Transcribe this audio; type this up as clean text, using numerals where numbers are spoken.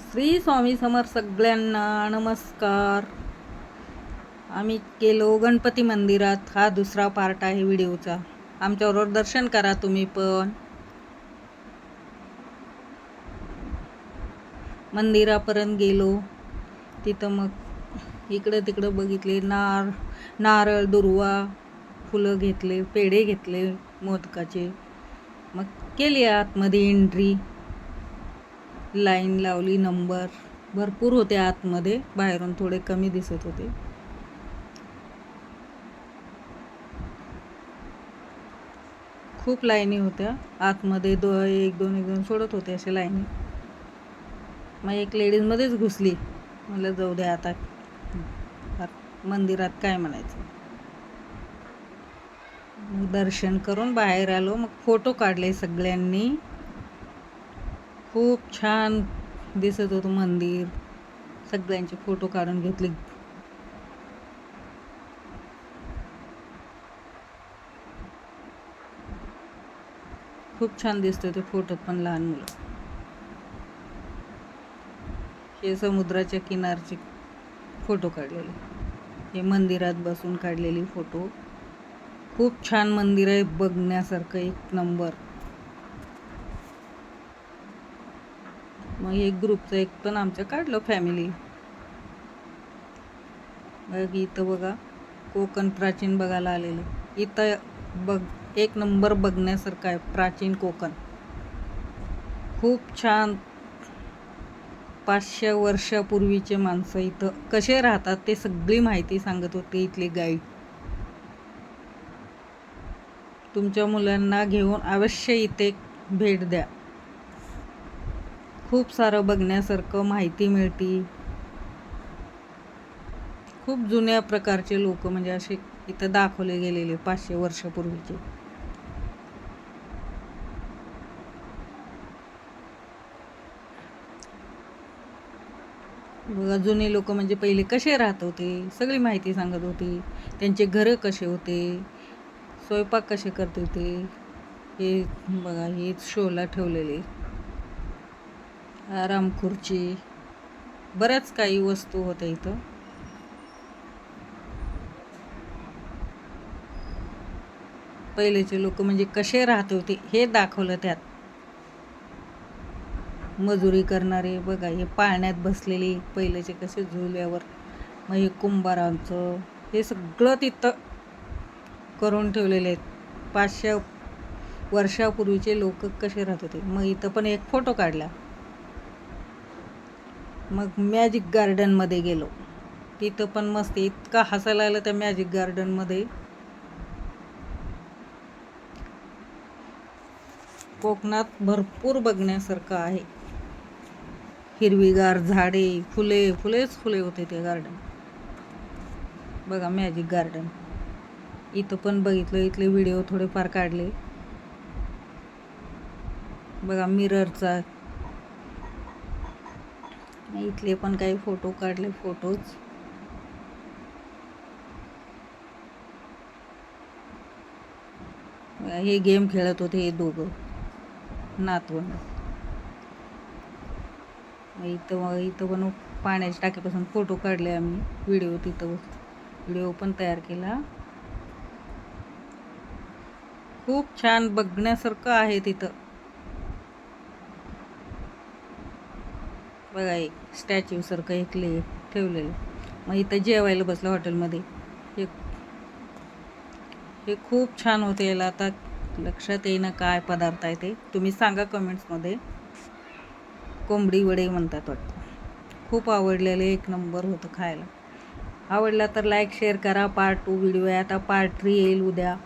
श्री स्वामी समर्थ सगळ्यांना नमस्कार. आम्ही गेलो गणपती मंदिरात. हा दुसरा पार्ट आहे व्हिडिओचा. आमच्याबरोबर दर्शन करा तुम्ही पण. मंदिरापर्यंत गेलो, तिथं मग इकडं तिकडं बघितले. नारळ दुर्वा फुलं घेतले, पेढे घेतले मोदकाचे. मग केली आतमध्ये एंट्री. लाईन लावली. नंबर भरपूर होते आतमध्ये, बाहेरून थोडे कमी दिसत होते. खूप लाईनी होत्या आतमध्ये. एक दोन सोडत होते असे लाईनी. मग एक लेडीज मध्येच घुसली. मला जाऊ द्या आता मंदिरात काय म्हणायचं. मग दर्शन करून बाहेर आलो. मग फोटो काढले सगळ्यांनी. खूप छान दिसत होतं मंदिर. सगळ्यांचे फोटो काढून घेतले. खूप छान दिसते ते फोटोत पण लहान मुलं. हे समुद्राच्या किनारचे फोटो काढलेले. हे मंदिरात बसून काढलेली फोटो. खूप छान मंदिर आहे, बघण्यासारखं एक नंबर. मग एक ग्रुपचं एक पण आमचं काढलं फॅमिली. मग इथं बघा कोकण प्राचीन बघायला आलेले. इथं एक नंबर बघण्यासारखं आहे प्राचीन कोकण. खूप छान. 500 वर्षापूर्वीचे माणसं इथं कसे राहतात ते सगळी माहिती सांगत होते इथले गाईड. तुमच्या मुलांना घेऊन अवश्य इथे भेट द्या. खूप सारं बघण्यासारखं माहिती मिळते. खूप जुन्या प्रकारचे लोक म्हणजे असे इथं दाखवले गेलेले 500 वर्षापूर्वीचे. बघा जुने लोक म्हणजे पहिले कसे राहत होते सगळी माहिती सांगत होती. त्यांचे घरं कसे होते, स्वयंपाक कसे करत होते, हे बघा. हे शोला ठेवलेले आराम खुर्ची, बऱ्याच काही वस्तू होत्या इथं. पहिलेचे लोक म्हणजे कसे राहत होते हे दाखवलं त्यात. मजुरी करणारे बघा. हे पाळण्यात बसलेले पहिलेचे कसे झुल्यावर. मग हे कुंभारांचं हे सगळं तिथं करून ठेवलेले आहेत. 500 वर्षापूर्वीचे लोक कसे राहत होते. मग इथं पण एक फोटो काढला. मग मॅजिक गार्डनमध्ये गेलो. तिथं पण मस्त इतका हसायला आलं त्या मॅजिक गार्डनमध्ये. कोकणात भरपूर बघण्यासारखं आहे. हिरवीगार झाडे, फुलेच फुले होते ते गार्डन. बघा मॅजिक गार्डन. इथं पण बघितलं. इथले व्हिडिओ थोडेफार काढले. बघा मिररचा. इथले पण काही फोटो काढले. फोटोज हे गेम खेळत होते हे दोघं नातवंड. इथं पण पाण्याच्या टाकीपासून फोटो काढले आम्ही. व्हिडिओ पण तयार केला. खूप छान बघण्यासारखं आहे तिथं. बघा एक स्टॅच्यू सारखं एक ठेवलेलं. मग इथं जेवायला बसलं हॉटेलमध्ये. हे खूप छान होते. याला आता लक्षात येईना काय पदार्थ आहे ते. तुम्ही सांगा कमेंट्समध्ये. कोंबडी वडे म्हणतात वाटतं. खूप आवडलेले, एक नंबर होतं खायला. आवडला तर लाईक शेअर करा. पार्ट 2 व्हिडिओ आहे. आता पार्ट 3 येईल उद्या.